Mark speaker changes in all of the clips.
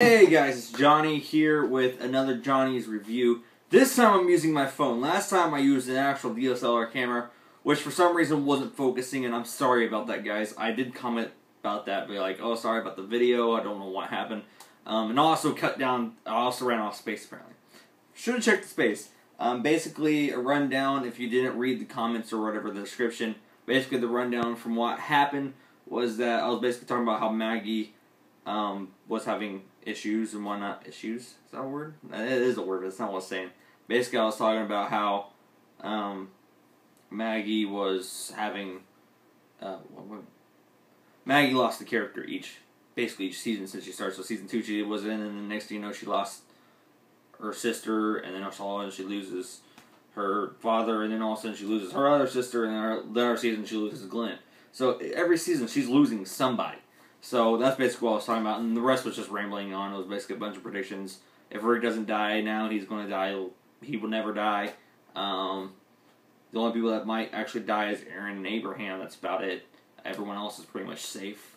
Speaker 1: Hey guys, it's Johnny here with another Johnny's review. This time I'm using my phone. Last time I used an actual DSLR camera, which for some reason wasn't focusing, and I'm sorry about that, guys. I did comment about that, be like, oh, sorry about the video, I don't know what happened. And also I also ran off space apparently. Should have checked the space. Basically, a rundown, if you didn't read the comments or whatever, the description, basically the rundown from what happened was that I was basically talking about how Maggie was having issues and whatnot. Issues? Is that a word? It is a word, but it's not what I was saying. Basically, I was talking about how Maggie was having... Maggie lost the character each season since she started. So season 2 she was in, and then the next thing you know she lost her sister, and then all of a sudden she loses her father, and then all of a sudden she loses her other sister, and then the other season she loses Glenn. So every season she's losing somebody. So that's basically what I was talking about, and the rest was just rambling on. It was basically a bunch of predictions. If Rick doesn't die now, he's going to die. He will never die. The only people that might actually die is Aaron and Abraham. That's about it. Everyone else is pretty much safe,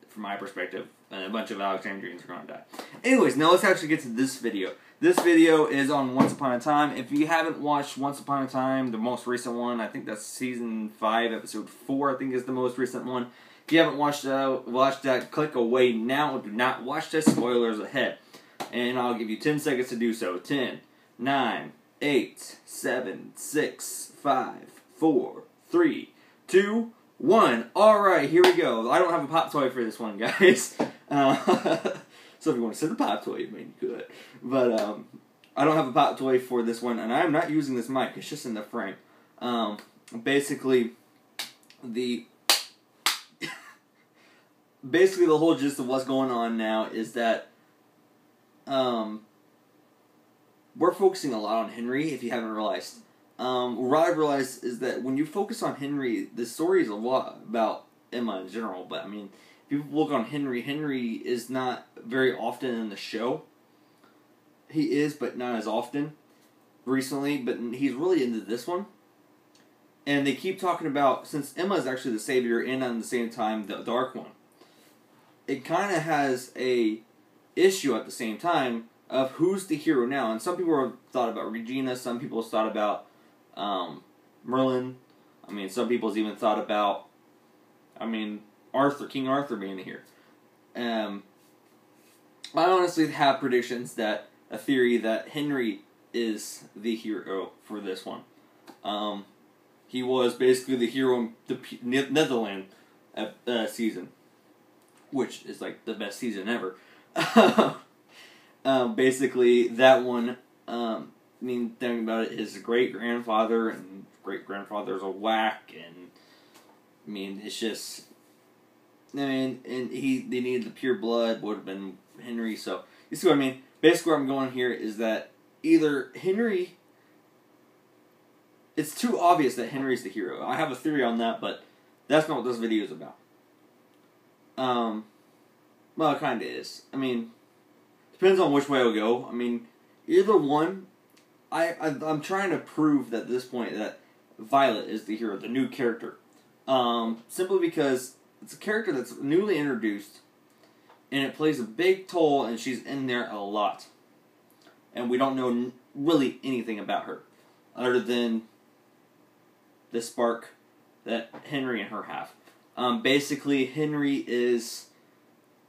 Speaker 1: from my perspective. And a bunch of Alexandrians are going to die. Anyways, now let's actually get to this video. This video is on Once Upon a Time. If you haven't watched Once Upon a Time, the most recent one, I think that's Season 5, Episode 4, I think is the most recent one. If you haven't watched that, click away now. Do not watch that. Spoilers ahead. And I'll give you 10 seconds to do so. 10, 9, 8, 7, 6, 5, 4, 3, 2, 1. Alright, here we go. I don't have a pop toy for this one, guys. So if you want to send a pop toy, I mean, you could. But I don't have a pop toy for this one, and I'm not using this mic. It's just in the frame. Basically, the whole gist of what's going on now is that we're focusing a lot on Henry, if you haven't realized. What I've realized is that when you focus on Henry, the story is a lot about Emma in general, but I mean, if you look on Henry, Henry is not very often in the show. He is, but not as often recently, but he's really into this one. And they keep talking about, since Emma is actually the savior and at the same time the Dark One, it kind of has a issue at the same time of who's the hero now. And some people have thought about Regina, some people have thought about Merlin. I mean, some people's even thought about, King Arthur being here. I honestly have predictions that, a theory that Henry is the hero for this one. He was basically the hero in the Netherlands season, which is like the best season ever. Basically, that one, thinking about it, his great-grandfather and great-grandfather's a whack, and, it's just, and they needed the pure blood, would have been Henry, so, you see what I mean? Basically, where I'm going here is that either Henry, it's too obvious that Henry's the hero. I have a theory on that, but that's not what this video is about. Well, it kind of is. Depends on which way I'll go. Either one, I'm trying to prove at this point that Violet is the hero, the new character. Simply because it's a character that's newly introduced, and it plays a big toll, and she's in there a lot. And we don't know really anything about her, other than the spark that Henry and her have. Basically, Henry is...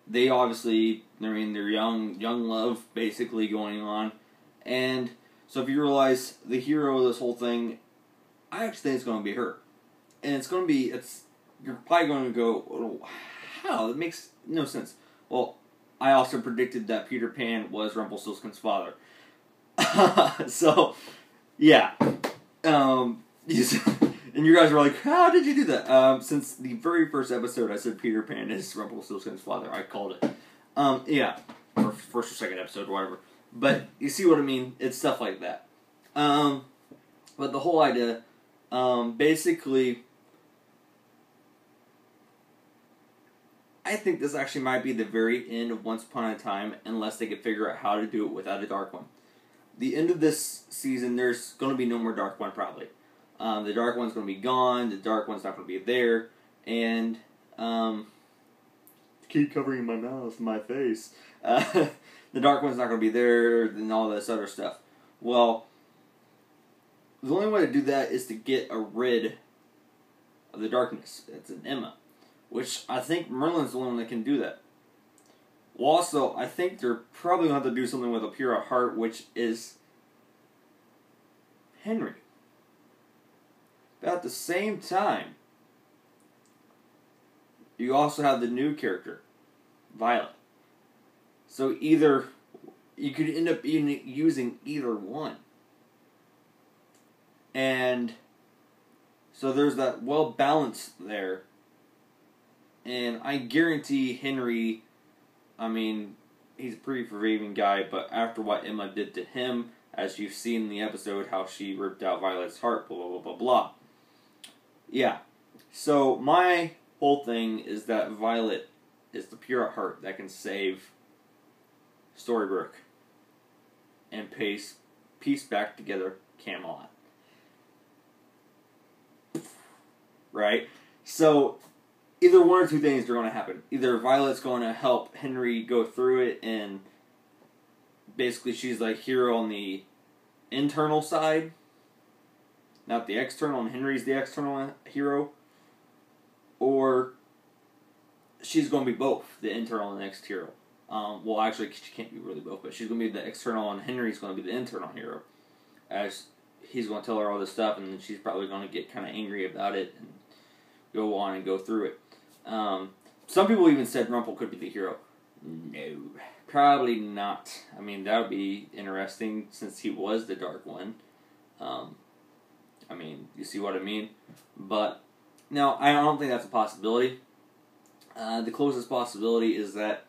Speaker 1: They obviously, they're young love, basically, going on. And so if you realize the hero of this whole thing, I actually think it's going to be her. And it's going to be, you're probably going to go, oh, how? That makes no sense. Well, I also predicted that Peter Pan was Rumpelstiltskin's father. So, yeah. And you guys were like, how did you do that? Since the very first episode, I said Peter Pan is Rumpelstiltskin's father. I called it. Yeah. Or first or second episode, or whatever. But you see what I mean? It's stuff like that. But the whole idea, basically, I think this actually might be the very end of Once Upon a Time, unless they could figure out how to do it without a Dark One. The end of this season, there's going to be no more Dark One, probably. The Dark One's going to be gone, the Dark One's not going to be there, and, keep covering my mouth, my face. the Dark One's not going to be there, and all this other stuff. Well, the only way to do that is to get rid of the darkness. It's an Emma, which I think Merlin's the only one that can do that. Well, also, I think they're probably going to have to do something with a pure heart, which is Henry. But at the same time, you also have the new character, Violet. So either you could end up using either one. And so there's that well balanced there. And I guarantee Henry, I mean, he's a pretty forgiving guy, but after what Emma did to him, as you've seen in the episode, how she ripped out Violet's heart, blah, blah, blah, blah, blah. Yeah. So my whole thing is that Violet is the pure heart that can save Storybrooke and piece back together Camelot. Right? So, either one or two things are going to happen. Either Violet's going to help Henry go through it, and basically she's like hero on the internal side, not the external, and Henry's the external hero. Or she's going to be both, the internal and the external. Well, actually, she can't be really both, but she's going to be the external, and Henry's going to be the internal hero. As he's going to tell her all this stuff, and then she's probably going to get kind of angry about it and go on and go through it. Some people even said Rumple could be the hero. No, probably not. I mean, that would be interesting since he was the Dark One. I mean, you see what I mean? But, no, I don't think that's a possibility. The closest possibility is that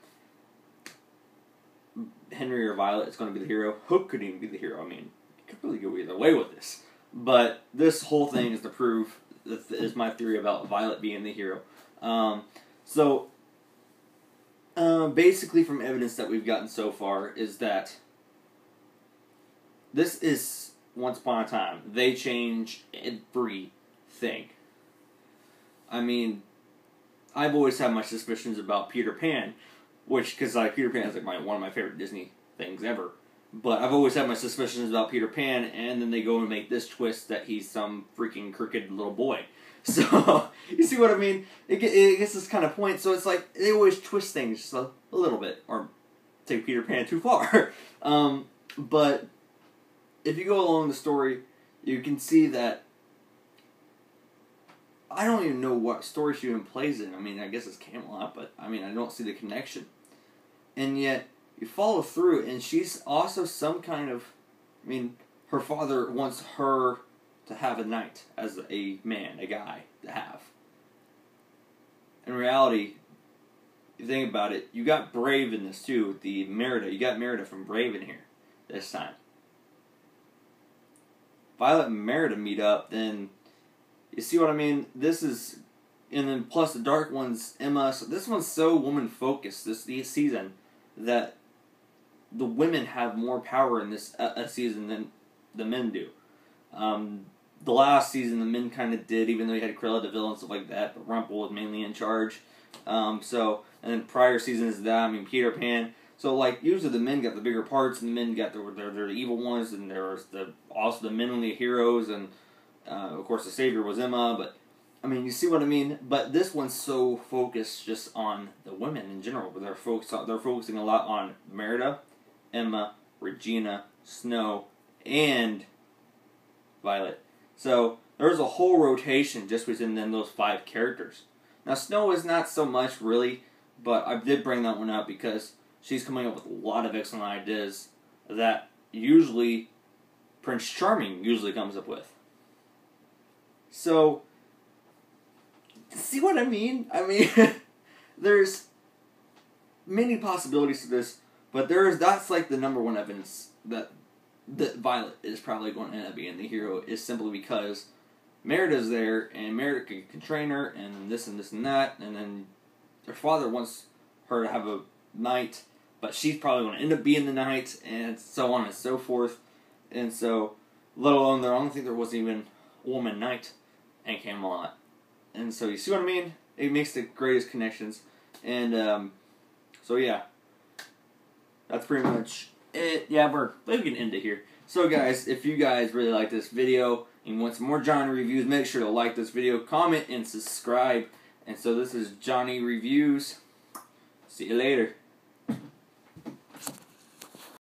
Speaker 1: Henry or Violet is going to be the hero. Hook could even be the hero. I mean, you could really go either way with this. But this whole thing is to prove, is my theory about Violet being the hero. Basically from evidence that we've gotten so far is that this is Once Upon a Time. They change everything. I mean, I've always had my suspicions about Peter Pan, because Peter Pan is like one of my favorite Disney things ever. But I've always had my suspicions about Peter Pan, and then they go and make this twist that he's some freaking crooked little boy. So, you see what I mean? It gets this kind of point, so it's like, they always twist things just a little bit, or take Peter Pan too far. But, if you go along the story, you can see that I don't even know what story she even plays in. I mean, I guess it's Camelot, but, I mean, I don't see the connection. And yet, you follow through, and she's also some kind of, I mean, her father wants her to have a knight as a man, a guy, to have. In reality, you think about it, you got Brave in this too, with the Merida. You got Merida from Brave in here, this time. Violet and Merida meet up, then, you see what I mean? This is, and then plus the Dark One's Emma, so this one's so woman-focused, this season, that the women have more power in this season than the men do. The last season, the men kind of did, even though you had Cruella de Vil and stuff like that, but Rumple was mainly in charge. And then prior seasons, that, I mean, Peter Pan. So, like, usually the men got the bigger parts, and the men got their evil ones, and there was also the menly heroes, and, of course, the savior was Emma, but, I mean, you see what I mean? But this one's so focused just on the women in general, but they're focusing a lot on Merida, Emma, Regina, Snow, and Violet. So, there's a whole rotation just within those 5 characters. Now, Snow is not so much, really, but I did bring that one up because she's coming up with a lot of excellent ideas that usually Prince Charming usually comes up with. So, see what I mean? I mean, there's many possibilities to this, but that's like the number one evidence that Violet is probably going to end up being the hero, is simply because Merida's there, and Merida can train her, and this and this and that, and then her father wants her to have a knight, but she's probably going to end up being the knight, and so on and so forth. And so, let alone, I don't think there was even a woman knight in Camelot. And so, you see what I mean? It makes the greatest connections. And, so yeah. that's pretty much it. Yeah, we can end it here. So guys, if you guys really like this video and want some more Jonny reviews, make sure to like this video, comment, and subscribe. And so this is Jonny Reviews. See you later.